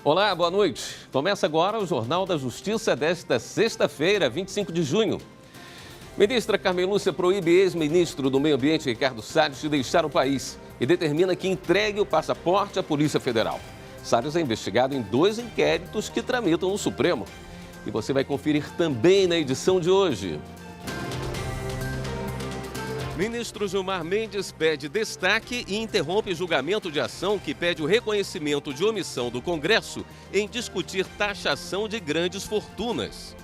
Olá, boa noite. Começa agora o Jornal da Justiça desta sexta-feira, 25 de junho. Ministra Carmen Lúcia proíbe ex-ministro do Meio Ambiente, Ricardo Salles, de deixar o país e determina que entregue o passaporte à Polícia Federal. Salles é investigado em 2 inquéritos que tramitam no Supremo. E você vai conferir também na edição de hoje. Ministro Gilmar Mendes pede destaque e interrompe julgamento de ação que pede o reconhecimento de omissão do Congresso em discutir taxação de grandes fortunas.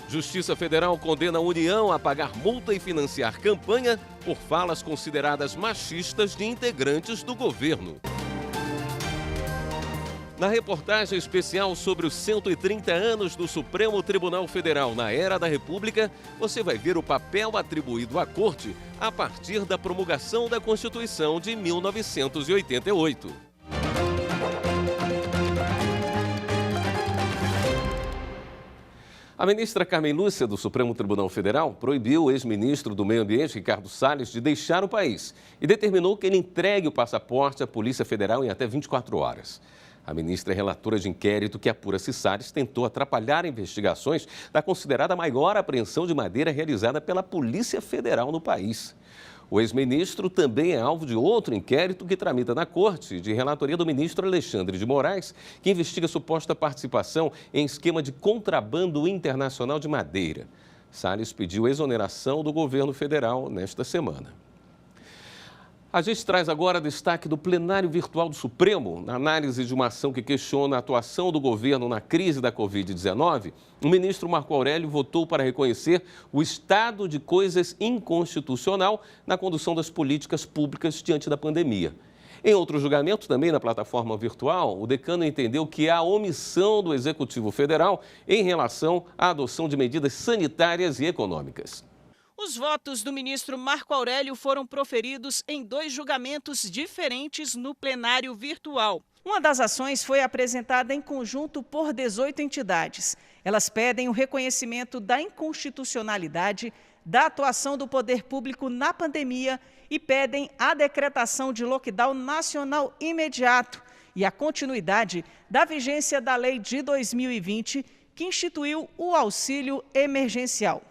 Justiça Federal condena a União a pagar multa e financiar campanha por falas consideradas machistas de integrantes do governo. Na reportagem especial sobre os 130 anos do Supremo Tribunal Federal na Era da República, você vai ver o papel atribuído à Corte a partir da promulgação da Constituição de 1988. A ministra Carmen Lúcia, do Supremo Tribunal Federal, proibiu o ex-ministro do Meio Ambiente, Ricardo Salles, de deixar o país e determinou que ele entregue o passaporte à Polícia Federal em até 24 horas. A ministra é relatora de inquérito que apura se Salles tentou atrapalhar investigações da considerada maior apreensão de madeira realizada pela Polícia Federal no país. O ex-ministro também é alvo de outro inquérito que tramita na Corte, de relatoria do ministro Alexandre de Moraes, que investiga suposta participação em esquema de contrabando internacional de madeira. Salles pediu exoneração do governo federal nesta semana. A gente traz agora destaque do plenário virtual do Supremo. Na análise de uma ação que questiona a atuação do governo na crise da Covid-19, o ministro Marco Aurélio votou para reconhecer o estado de coisas inconstitucional na condução das políticas públicas diante da pandemia. Em outro julgamento, também na plataforma virtual, o decano entendeu que há omissão do Executivo Federal em relação à adoção de medidas sanitárias e econômicas. Os votos do ministro Marco Aurélio foram proferidos em 2 julgamentos diferentes no plenário virtual. Uma das ações foi apresentada em conjunto por 18 entidades. Elas pedem o reconhecimento da inconstitucionalidade da atuação do poder público na pandemia e pedem a decretação de lockdown nacional imediato e a continuidade da vigência da lei de 2020, que instituiu o auxílio emergencial.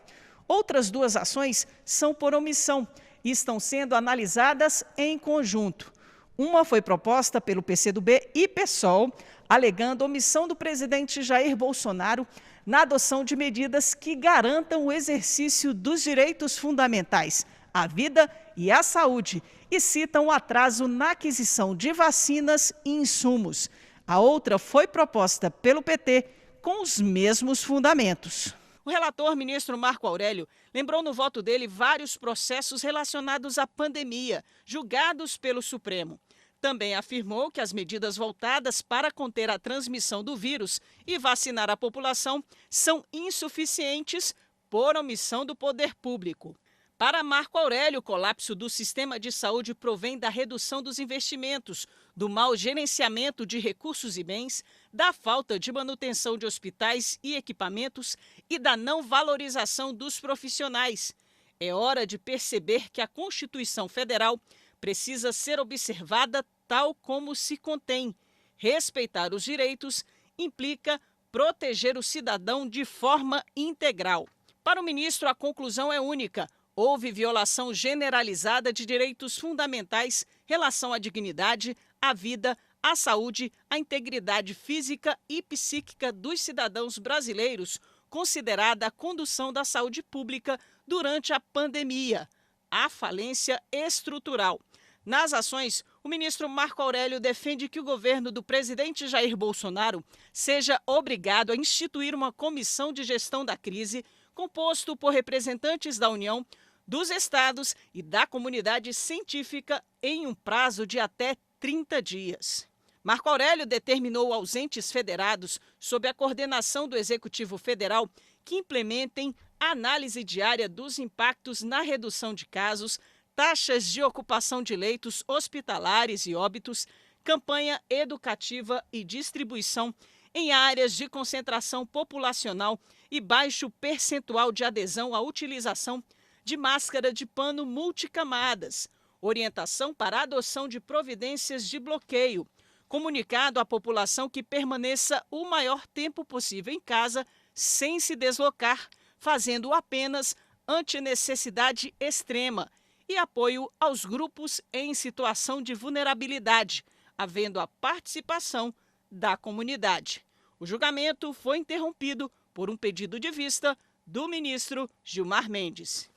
Outras 2 ações são por omissão e estão sendo analisadas em conjunto. Uma foi proposta pelo PCdoB e PSOL, alegando omissão do presidente Jair Bolsonaro na adoção de medidas que garantam o exercício dos direitos fundamentais, à vida e à saúde, e citam o atraso na aquisição de vacinas e insumos. A outra foi proposta pelo PT com os mesmos fundamentos. O relator, ministro Marco Aurélio, lembrou no voto dele vários processos relacionados à pandemia, julgados pelo Supremo. Também afirmou que as medidas voltadas para conter a transmissão do vírus e vacinar a população são insuficientes por omissão do poder público. Para Marco Aurélio, o colapso do sistema de saúde provém da redução dos investimentos, do mau gerenciamento de recursos e bens, da falta de manutenção de hospitais e equipamentos e da não valorização dos profissionais. É hora de perceber que a Constituição Federal precisa ser observada tal como se contém. Respeitar os direitos implica proteger o cidadão de forma integral. Para o ministro, a conclusão é única. Houve violação generalizada de direitos fundamentais, relação à dignidade, à vida, à saúde, à integridade física e psíquica dos cidadãos brasileiros, considerada a condução da saúde pública durante a pandemia. Há falência estrutural. Nas ações, o ministro Marco Aurélio defende que o governo do presidente Jair Bolsonaro seja obrigado a instituir uma comissão de gestão da crise, composto por representantes da União, dos estados e da comunidade científica em um prazo de até 30 dias. Marco Aurélio determinou aos entes federados, sob a coordenação do Executivo Federal, que implementem análise diária dos impactos na redução de casos, taxas de ocupação de leitos hospitalares e óbitos, campanha educativa e distribuição em áreas de concentração populacional e baixo percentual de adesão à utilização de máscara de pano multicamadas, orientação para a adoção de providências de bloqueio, comunicado à população que permaneça o maior tempo possível em casa, sem se deslocar, fazendo apenas ante necessidade extrema, e apoio aos grupos em situação de vulnerabilidade, havendo a participação da comunidade. O julgamento foi interrompido por um pedido de vista do ministro Gilmar Mendes.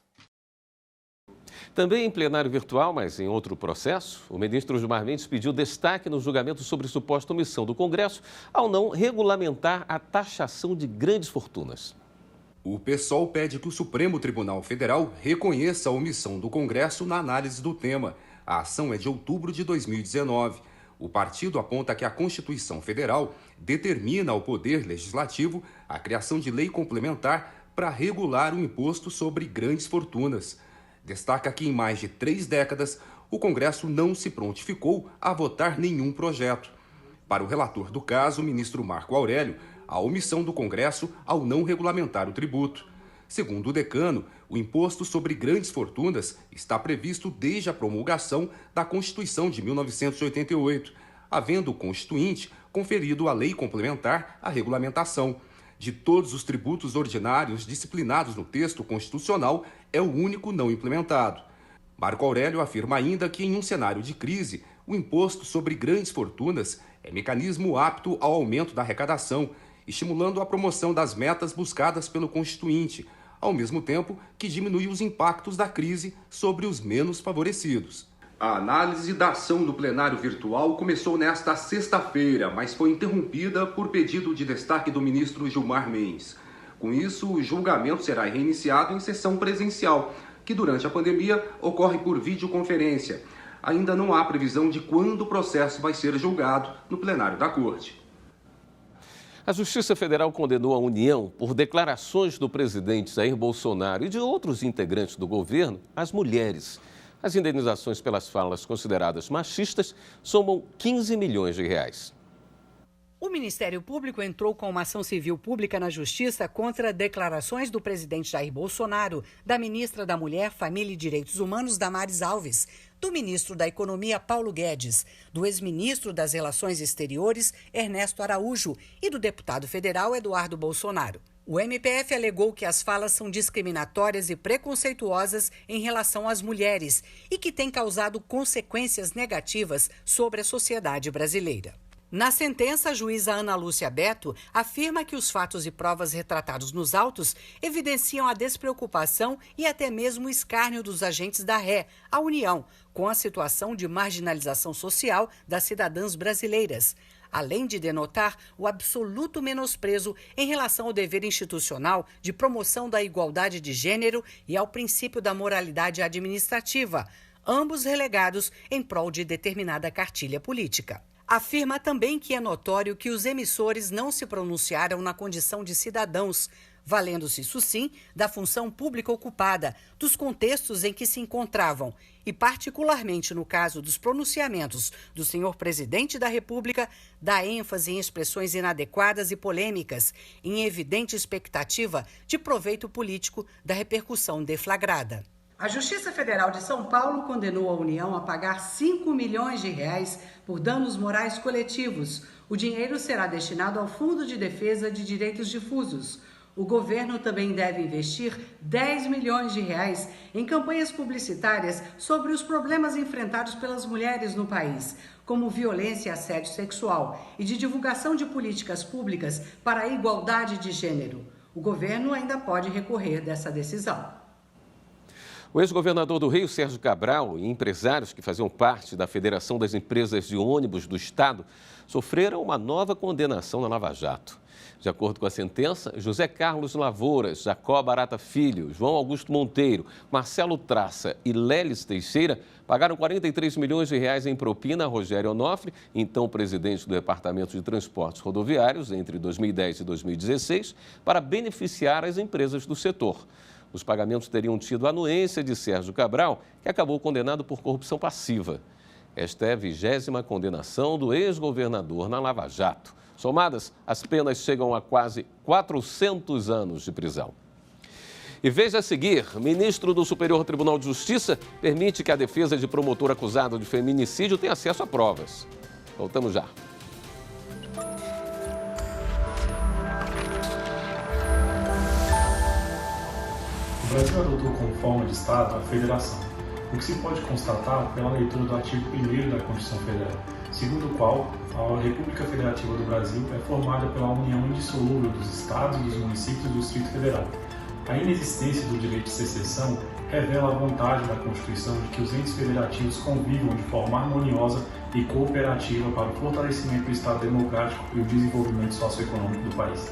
Também em plenário virtual, mas em outro processo, o ministro Gilmar Mendes pediu destaque no julgamento sobre suposta omissão do Congresso ao não regulamentar a taxação de grandes fortunas. O PSOL pede que o Supremo Tribunal Federal reconheça a omissão do Congresso na análise do tema. A ação é de outubro de 2019. O partido aponta que a Constituição Federal determina ao Poder Legislativo a criação de lei complementar para regular o imposto sobre grandes fortunas. Destaca que em mais de 3 décadas, o Congresso não se prontificou a votar nenhum projeto. Para o relator do caso, o ministro Marco Aurélio, a omissão do Congresso ao não regulamentar o tributo. Segundo o decano, o imposto sobre grandes fortunas está previsto desde a promulgação da Constituição de 1988, havendo o Constituinte conferido à lei complementar a regulamentação. De todos os tributos ordinários disciplinados no texto constitucional, é o único não implementado. Marco Aurélio afirma ainda que, em um cenário de crise, o imposto sobre grandes fortunas é mecanismo apto ao aumento da arrecadação, estimulando a promoção das metas buscadas pelo Constituinte, ao mesmo tempo que diminui os impactos da crise sobre os menos favorecidos. A análise da ação do plenário virtual começou nesta sexta-feira, mas foi interrompida por pedido de destaque do ministro Gilmar Mendes. Com isso, o julgamento será reiniciado em sessão presencial, que durante a pandemia ocorre por videoconferência. Ainda não há previsão de quando o processo vai ser julgado no plenário da Corte. A Justiça Federal condenou a União por declarações do presidente Jair Bolsonaro e de outros integrantes do governo às mulheres. As indenizações pelas falas consideradas machistas somam 15 milhões de reais. O Ministério Público entrou com uma ação civil pública na Justiça contra declarações do presidente Jair Bolsonaro, da ministra da Mulher, Família e Direitos Humanos, Damares Alves, do ministro da Economia, Paulo Guedes, do ex-ministro das Relações Exteriores, Ernesto Araújo, e do deputado federal Eduardo Bolsonaro. O MPF alegou que as falas são discriminatórias e preconceituosas em relação às mulheres e que têm causado consequências negativas sobre a sociedade brasileira. Na sentença, a juíza Ana Lúcia Beto afirma que os fatos e provas retratados nos autos evidenciam a despreocupação e até mesmo o escárnio dos agentes da Ré, a União, com a situação de marginalização social das cidadãs brasileiras, além de denotar o absoluto menosprezo em relação ao dever institucional de promoção da igualdade de gênero e ao princípio da moralidade administrativa, ambos relegados em prol de determinada cartilha política. Afirma também que é notório que os emissores não se pronunciaram na condição de cidadãos, valendo-se, isso sim, da função pública ocupada, dos contextos em que se encontravam e, particularmente no caso dos pronunciamentos do senhor presidente da República, dá ênfase em expressões inadequadas e polêmicas, em evidente expectativa de proveito político da repercussão deflagrada. A Justiça Federal de São Paulo condenou a União a pagar 5 milhões de reais por danos morais coletivos. O dinheiro será destinado ao Fundo de Defesa de Direitos Difusos. O governo também deve investir 10 milhões de reais em campanhas publicitárias sobre os problemas enfrentados pelas mulheres no país, como violência e assédio sexual, e de divulgação de políticas públicas para a igualdade de gênero. O governo ainda pode recorrer dessa decisão. O ex-governador do Rio, Sérgio Cabral, e empresários que faziam parte da Federação das Empresas de Ônibus do Estado sofreram uma nova condenação na Lava Jato. De acordo com a sentença, José Carlos Lavouras, Jacó Barata Filho, João Augusto Monteiro, Marcelo Traça e Lelis Teixeira pagaram 43 milhões de reais em propina a Rogério Onofre, então presidente do Departamento de Transportes Rodoviários, entre 2010 e 2016, para beneficiar as empresas do setor. Os pagamentos teriam tido anuência de Sérgio Cabral, que acabou condenado por corrupção passiva. Esta é a 20ª condenação do ex-governador na Lava Jato. Somadas, as penas chegam a quase 400 anos de prisão. E veja a seguir, o ministro do Superior Tribunal de Justiça permite que a defesa de promotor acusado de feminicídio tenha acesso a provas. Voltamos já. O Brasil adotou como forma de Estado a federação, o que se pode constatar pela leitura do artigo 1º da Constituição Federal, segundo o qual a República Federativa do Brasil é formada pela união indissolúvel dos Estados, dos municípios e do Distrito Federal. A inexistência do direito de secessão revela a vontade da Constituição de que os entes federativos convivam de forma harmoniosa e cooperativa para o fortalecimento do Estado democrático e o desenvolvimento socioeconômico do país.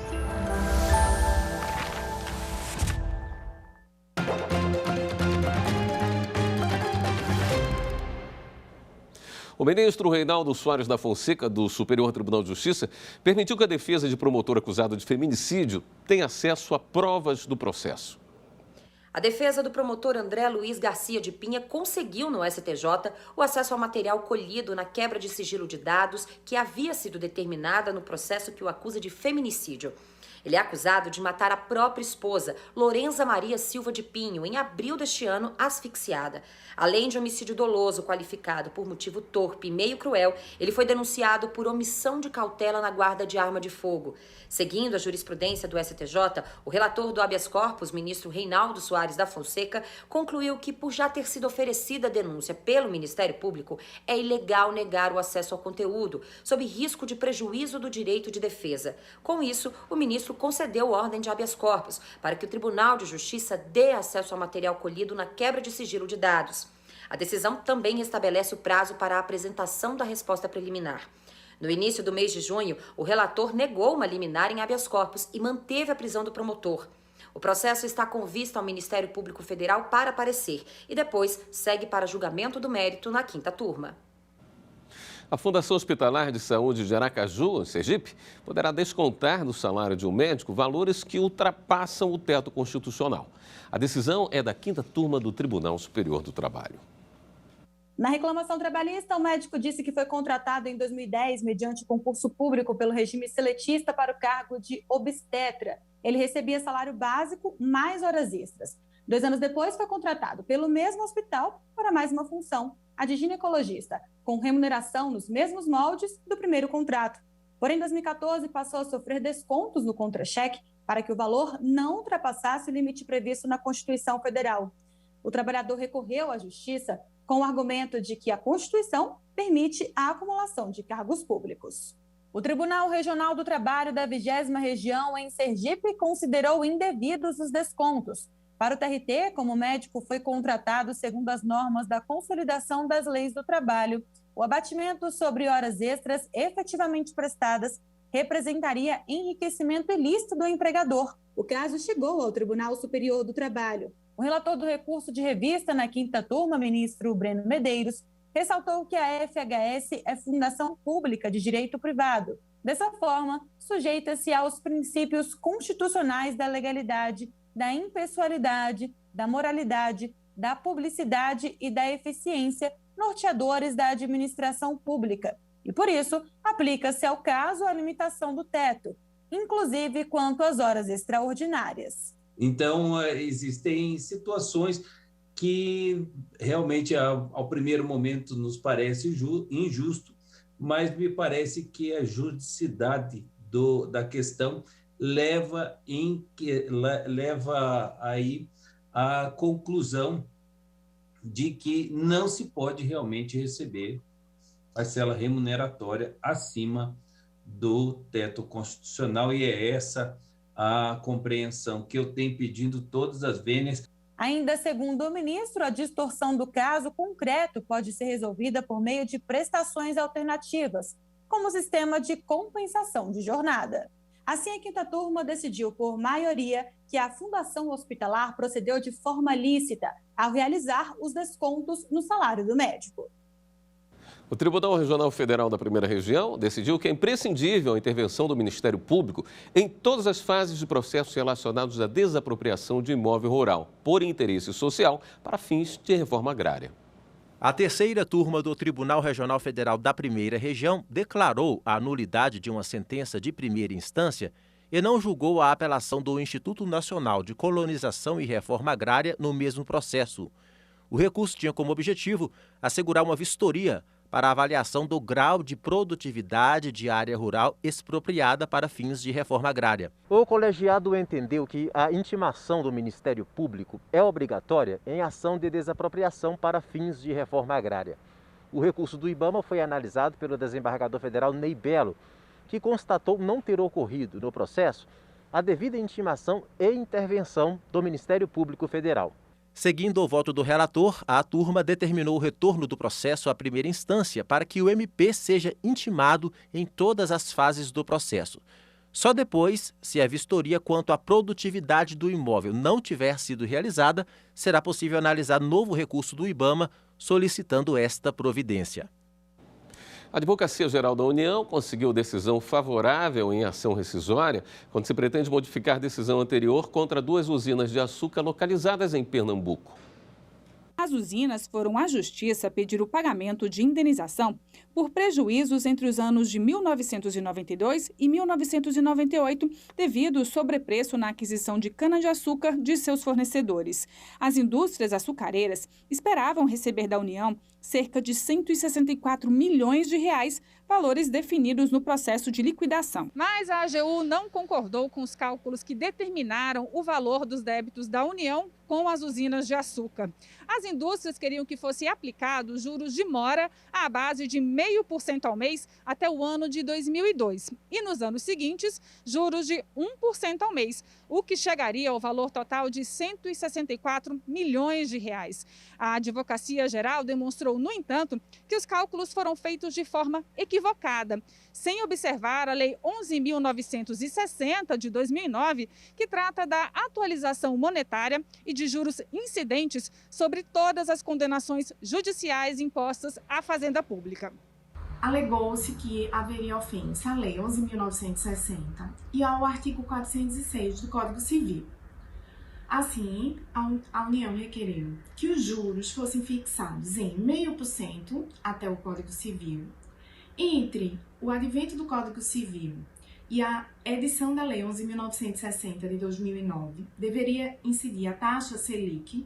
O ministro Reinaldo Soares da Fonseca, do Superior Tribunal de Justiça, permitiu que a defesa de promotor acusado de feminicídio tenha acesso a provas do processo. A defesa do promotor André Luiz Garcia de Pinha conseguiu no STJ o acesso ao material colhido na quebra de sigilo de dados que havia sido determinada no processo que o acusa de feminicídio. Ele é acusado de matar a própria esposa, Lorenza Maria Silva de Pinho, em abril deste ano, asfixiada. Além de homicídio doloso qualificado por motivo torpe e meio cruel, ele foi denunciado por omissão de cautela na guarda de arma de fogo. Seguindo a jurisprudência do STJ, o relator do habeas corpus, ministro Reinaldo Soares da Fonseca, concluiu que, por já ter sido oferecida a denúncia pelo Ministério Público, é ilegal negar o acesso ao conteúdo, sob risco de prejuízo do direito de defesa. Com isso, o ministro concedeu ordem de habeas corpus para que o Tribunal de Justiça dê acesso ao material colhido na quebra de sigilo de dados. A decisão também estabelece o prazo para a apresentação da resposta preliminar. No início do mês de junho, o relator negou uma liminar em habeas corpus e manteve a prisão do promotor. O processo está com vista ao Ministério Público Federal para parecer e depois segue para julgamento do mérito na 5ª turma. A Fundação Hospitalar de Saúde de Aracaju, em Sergipe, poderá descontar do salário de um médico valores que ultrapassam o teto constitucional. A decisão é da 5ª turma do Tribunal Superior do Trabalho. Na reclamação trabalhista, o médico disse que foi contratado em 2010 mediante concurso público pelo regime seletista para o cargo de obstetra. Ele recebia salário básico mais horas extras. 2 anos depois, foi contratado pelo mesmo hospital para mais uma função, a de ginecologista, com remuneração nos mesmos moldes do primeiro contrato. Porém, em 2014, passou a sofrer descontos no contra-cheque para que o valor não ultrapassasse o limite previsto na Constituição Federal. O trabalhador recorreu à Justiça com o argumento de que a Constituição permite a acumulação de cargos públicos. O Tribunal Regional do Trabalho da 20ª Região em Sergipe considerou indevidos os descontos. Para o TRT, como o médico foi contratado segundo as normas da Consolidação das Leis do Trabalho, o abatimento sobre horas extras efetivamente prestadas representaria enriquecimento ilícito do empregador. O caso chegou ao Tribunal Superior do Trabalho. O relator do recurso de revista na 5ª turma, ministro Breno Medeiros, ressaltou que a FHS é fundação pública de direito privado. Dessa forma, sujeita-se aos princípios constitucionais da legalidade, da impessoalidade, da moralidade, da publicidade e da eficiência, norteadores da administração pública. E, por isso, aplica-se ao caso a limitação do teto, inclusive quanto às horas extraordinárias. Então, existem situações que realmente, ao primeiro momento, nos parece injusto, mas me parece que a juridicidade da questão leva aí à conclusão de que não se pode realmente receber parcela remuneratória acima do teto constitucional, e é essa a compreensão que eu tenho pedindo todas as vênias. Ainda segundo o ministro, a distorção do caso concreto pode ser resolvida por meio de prestações alternativas, como o sistema de compensação de jornada. Assim, a 5ª turma decidiu por maioria que a Fundação Hospitalar procedeu de forma lícita ao realizar os descontos no salário do médico. O Tribunal Regional Federal da 1ª Região decidiu que é imprescindível a intervenção do Ministério Público em todas as fases de processos relacionados à desapropriação de imóvel rural por interesse social para fins de reforma agrária. A terceira turma do Tribunal Regional Federal da Primeira Região declarou a nulidade de uma sentença de primeira instância e não julgou a apelação do Instituto Nacional de Colonização e Reforma Agrária no mesmo processo. O recurso tinha como objetivo assegurar uma vistoria para a avaliação do grau de produtividade de área rural expropriada para fins de reforma agrária. O colegiado entendeu que a intimação do Ministério Público é obrigatória em ação de desapropriação para fins de reforma agrária. O recurso do IBAMA foi analisado pelo desembargador federal Ney Belo, que constatou não ter ocorrido no processo a devida intimação e intervenção do Ministério Público Federal. Seguindo o voto do relator, a turma determinou o retorno do processo à primeira instância para que o MP seja intimado em todas as fases do processo. Só depois, se a vistoria quanto à produtividade do imóvel não tiver sido realizada, será possível analisar novo recurso do IBAMA solicitando esta providência. A Advocacia Geral da União conseguiu decisão favorável em ação rescisória quando se pretende modificar decisão anterior contra 2 usinas de açúcar localizadas em Pernambuco. As usinas foram à Justiça pedir o pagamento de indenização por prejuízos entre os anos de 1992 e 1998, devido ao sobrepreço na aquisição de cana-de-açúcar de seus fornecedores. As indústrias açucareiras esperavam receber da União cerca de 164 milhões de reais, valores definidos no processo de liquidação. Mas a AGU não concordou com os cálculos que determinaram o valor dos débitos da União com as usinas de açúcar. As indústrias queriam que fosse aplicado juros de mora à base de 0,5% ao mês até o ano de 2002. E nos anos seguintes, juros de 1% ao mês, o que chegaria ao valor total de 164 milhões de reais. A Advocacia Geral demonstrou, no entanto, que os cálculos foram feitos de forma equivocada, sem observar a Lei 11.960 de 2009, que trata da atualização monetária e de juros incidentes sobre todas as condenações judiciais impostas à Fazenda Pública. Alegou-se que haveria ofensa à Lei 11.960 e ao artigo 406 do Código Civil. Assim, a União requeriu que os juros fossem fixados em 0,5% até o Código Civil. Entre o advento do Código Civil e a edição da Lei 11.960 de 2009, deveria incidir a taxa Selic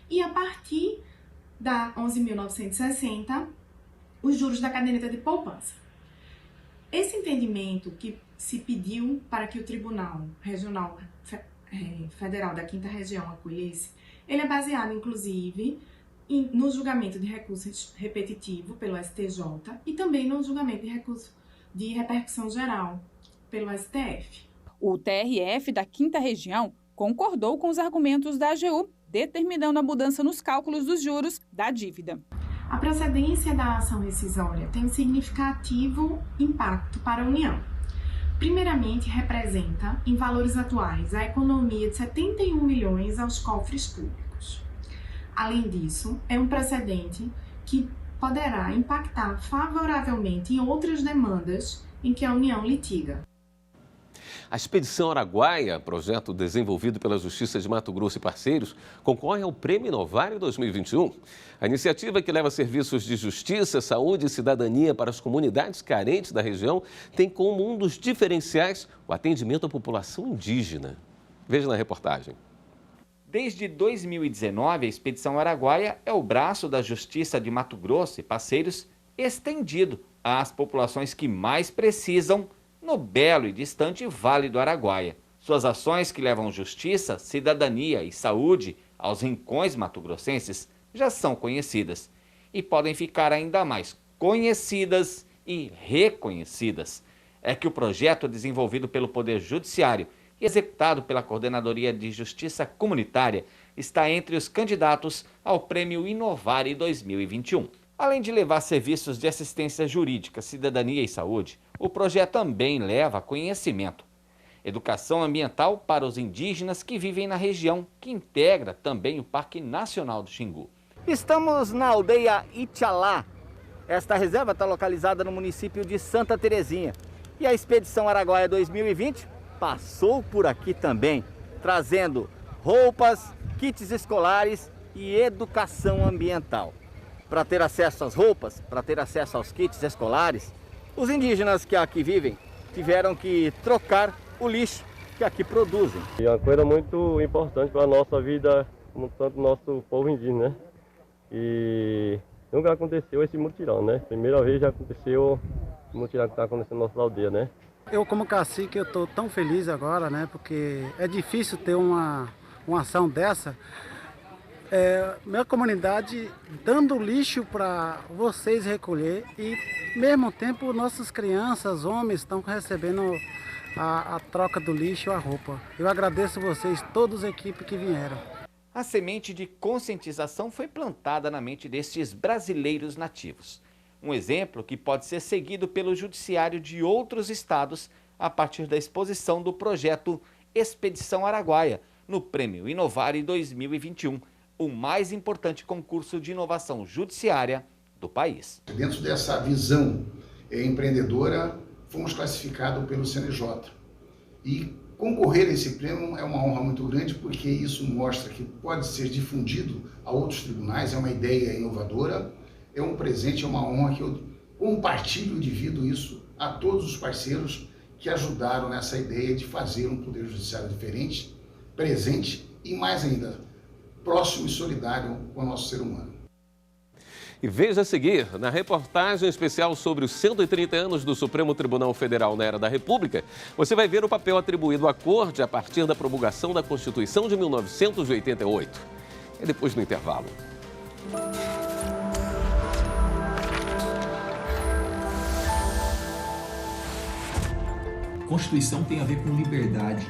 e, a partir da 11.960, os juros da caderneta de poupança. Esse entendimento que se pediu para que o Tribunal Regional Federal da 5ª Região acolhesse, ele é baseado, inclusive, no julgamento de recurso repetitivo pelo STJ e também no julgamento de recurso de repercussão geral pelo STF. O TRF da 5ª Região concordou com os argumentos da AGU, determinando a mudança nos cálculos dos juros da dívida. A procedência da ação rescisória tem um significativo impacto para a União. Primeiramente, representa, em valores atuais, a economia de 71 milhões aos cofres públicos. Além disso, é um precedente que poderá impactar favoravelmente em outras demandas em que a União litiga. A Expedição Araguaia, projeto desenvolvido pela Justiça de Mato Grosso e parceiros, concorre ao Prêmio Inovar 2021. A iniciativa, que leva serviços de justiça, saúde e cidadania para as comunidades carentes da região, tem como um dos diferenciais o atendimento à população indígena. Veja na reportagem. Desde 2019, a Expedição Araguaia é o braço da Justiça de Mato Grosso e parceiros estendido às populações que mais precisam no belo e distante Vale do Araguaia. Suas ações, que levam justiça, cidadania e saúde aos rincões mato-grossenses, já são conhecidas e podem ficar ainda mais conhecidas e reconhecidas. É que o projeto, desenvolvido pelo Poder Judiciário e executado pela Coordenadoria de Justiça Comunitária, está entre os candidatos ao Prêmio Inovar 2021. Além de levar serviços de assistência jurídica, cidadania e saúde, o projeto também leva conhecimento, educação ambiental para os indígenas que vivem na região, que integra também o Parque Nacional do Xingu. Estamos na aldeia Itialá. Esta reserva está localizada no município de Santa Terezinha. E a Expedição Araguaia 2020 passou por aqui também, trazendo roupas, kits escolares e educação ambiental. para ter acesso às roupas, para ter acesso aos kits escolares, os indígenas que aqui vivem tiveram que trocar o lixo que aqui produzem. E é uma coisa muito importante para a nossa vida, tanto nosso povo indígena, né? E nunca aconteceu esse mutirão, né? Primeira vez já aconteceu o mutirão que está acontecendo na nossa aldeia, né? Eu, como cacique, eu estou tão feliz agora, né? Porque é difícil ter uma ação dessa. Minha comunidade dando lixo para vocês recolher e, ao mesmo tempo, nossas crianças, homens, estão recebendo a troca do lixo e a roupa. Eu agradeço vocês, todas as equipes que vieram. A semente de conscientização foi plantada na mente destes brasileiros nativos. Um exemplo que pode ser seguido pelo judiciário de outros estados a partir da exposição do projeto Expedição Araguaia, no Prêmio Inovare 2021, o mais importante concurso de inovação judiciária do país. Dentro dessa visão empreendedora, fomos classificados pelo CNJ. E concorrer a esse prêmio é uma honra muito grande, porque isso mostra que pode ser difundido a outros tribunais, é uma ideia inovadora, é um presente, é uma honra que eu compartilho e divido isso a todos os parceiros que ajudaram nessa ideia de fazer um poder judiciário diferente, presente e, mais ainda, próximo e solidário com o nosso ser humano. E veja a seguir, na reportagem especial sobre os 130 anos do Supremo Tribunal Federal na Era da República, você vai ver o papel atribuído à Corte a partir da promulgação da Constituição de 1988. É depois do intervalo. Constituição tem a ver com liberdade.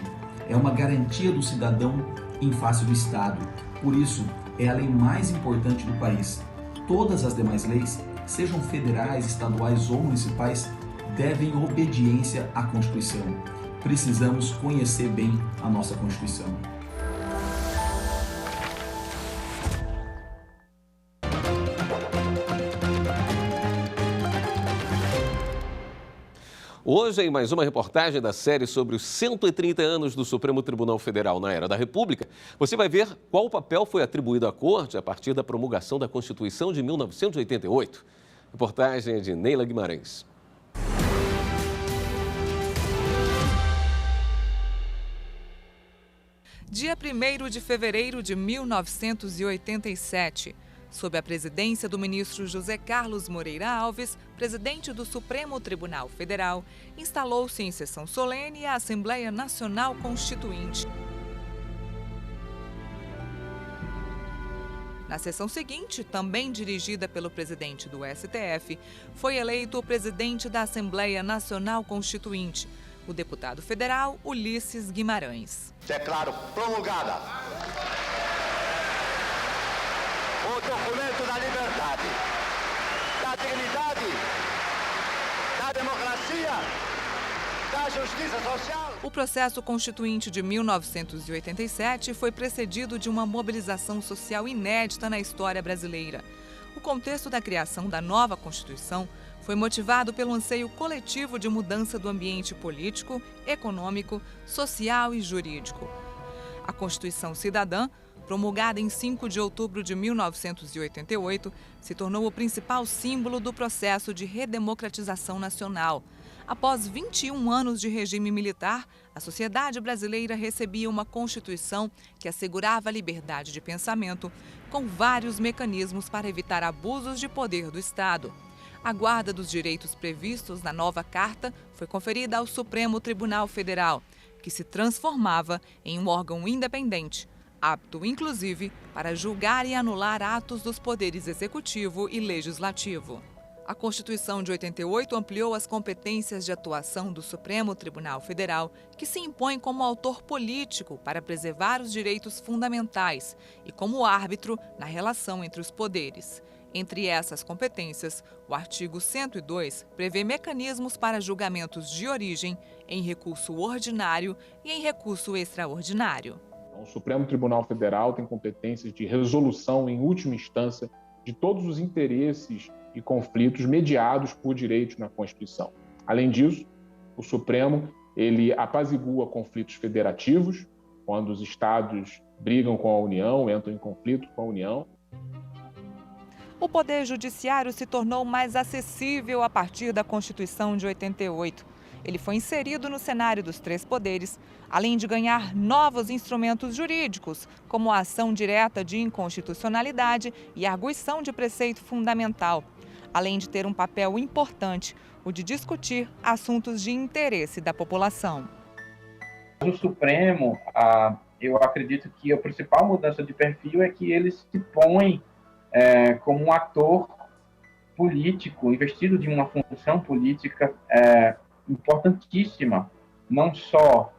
É uma garantia do cidadão em face do Estado. Por isso, é a lei mais importante do país. Todas as demais leis, sejam federais, estaduais ou municipais, devem obediência à Constituição. Precisamos conhecer bem a nossa Constituição. Hoje, em mais uma reportagem da série sobre os 130 anos do Supremo Tribunal Federal na Era da República, você vai ver qual papel foi atribuído à Corte a partir da promulgação da Constituição de 1988. Reportagem de Neila Guimarães. Dia 1º de fevereiro de 1987. Sob a presidência do ministro José Carlos Moreira Alves, presidente do Supremo Tribunal Federal, instalou-se em sessão solene a Assembleia Nacional Constituinte. Na sessão seguinte, também dirigida pelo presidente do STF, foi eleito o presidente da Assembleia Nacional Constituinte, o deputado federal Ulisses Guimarães. Declaro promulgada o documento da liberdade, da dignidade, da democracia, da justiça social. O processo constituinte de 1987 foi precedido de uma mobilização social inédita na história brasileira. O contexto da criação da nova Constituição foi motivado pelo anseio coletivo de mudança do ambiente político, econômico, social e jurídico. A Constituição Cidadã, promulgada em 5 de outubro de 1988, se tornou o principal símbolo do processo de redemocratização nacional. Após 21 anos de regime militar, a sociedade brasileira recebia uma Constituição que assegurava a liberdade de pensamento, com vários mecanismos para evitar abusos de poder do Estado. A guarda dos direitos previstos na nova Carta foi conferida ao Supremo Tribunal Federal, que se transformava em um órgão independente, apto, inclusive, para julgar e anular atos dos poderes executivo e legislativo. A Constituição de 88 ampliou as competências de atuação do Supremo Tribunal Federal, que se impõe como autor político para preservar os direitos fundamentais e como árbitro na relação entre os poderes. Entre essas competências, o artigo 102 prevê mecanismos para julgamentos de origem, em recurso ordinário e em recurso extraordinário. O Supremo Tribunal Federal tem competências de resolução em última instância de todos os interesses e conflitos mediados por direitos na Constituição. Além disso, o Supremo ele apazigua conflitos federativos, quando os estados brigam com a União, entram em conflito com a União. O Poder Judiciário se tornou mais acessível a partir da Constituição de 88. Ele foi inserido no cenário dos três poderes, além de ganhar novos instrumentos jurídicos, como a ação direta de inconstitucionalidade e a arguição de preceito fundamental, além de ter um papel importante, o de discutir assuntos de interesse da população. O Supremo, eu acredito que a principal mudança de perfil é que ele se põe como um ator político, investido de uma função política importantíssima, não só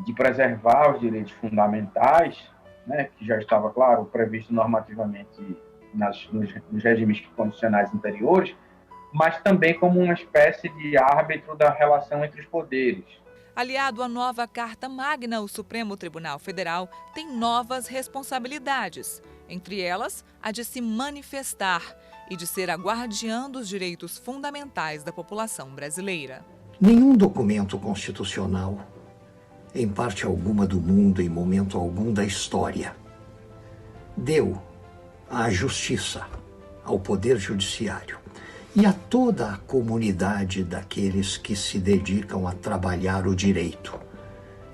de preservar os direitos fundamentais, né, que já estava, claro, previsto normativamente nos regimes constitucionais anteriores, mas também como uma espécie de árbitro da relação entre os poderes. Aliado à nova Carta Magna, o Supremo Tribunal Federal tem novas responsabilidades, entre elas a de se manifestar e de ser a guardiã dos direitos fundamentais da população brasileira. Nenhum documento constitucional, em parte alguma do mundo, em momento algum da história, deu à justiça, ao Poder Judiciário e a toda a comunidade daqueles que se dedicam a trabalhar o direito,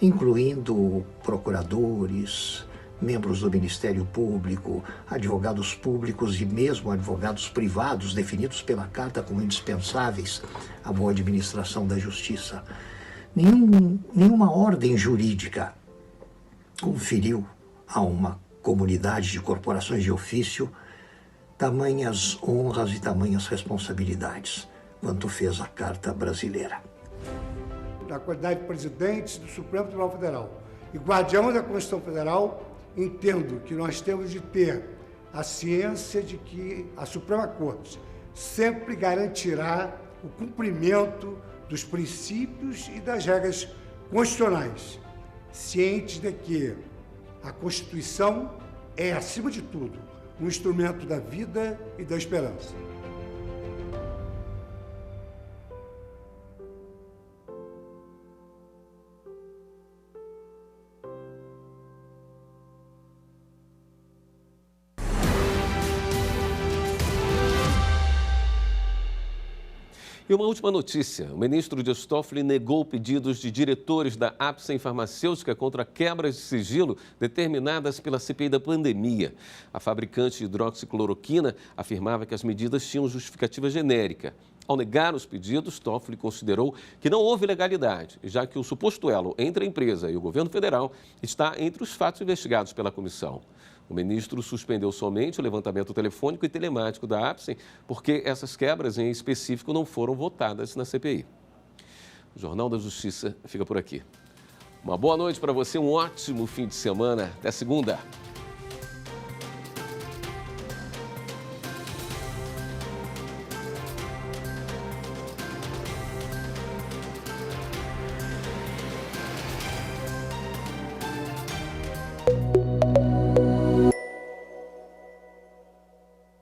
incluindo procuradores, membros do Ministério Público, advogados públicos e mesmo advogados privados definidos pela Carta como indispensáveis à boa administração da justiça. Nenhuma ordem jurídica conferiu a uma comunidade de corporações de ofício tamanhas honras e tamanhas responsabilidades quanto fez a Carta Brasileira. Na qualidade de presidente do Supremo Tribunal Federal e guardião da Constituição Federal, entendo que nós temos de ter a ciência de que a Suprema Corte sempre garantirá o cumprimento dos princípios e das regras constitucionais, cientes de que a Constituição é, acima de tudo, um instrumento da vida e da esperança. E uma última notícia. O ministro Dias Toffoli negou pedidos de diretores da Apsen Farmacêutica contra quebras de sigilo determinadas pela CPI da pandemia. A fabricante de hidroxicloroquina afirmava que as medidas tinham justificativa genérica. Ao negar os pedidos, Toffoli considerou que não houve legalidade, já que o suposto elo entre a empresa e o governo federal está entre os fatos investigados pela comissão. O ministro suspendeu somente o levantamento telefônico e telemático da Apsen, porque essas quebras em específico não foram votadas na CPI. O Jornal da Justiça fica por aqui. Uma boa noite para você, um ótimo fim de semana. Até segunda.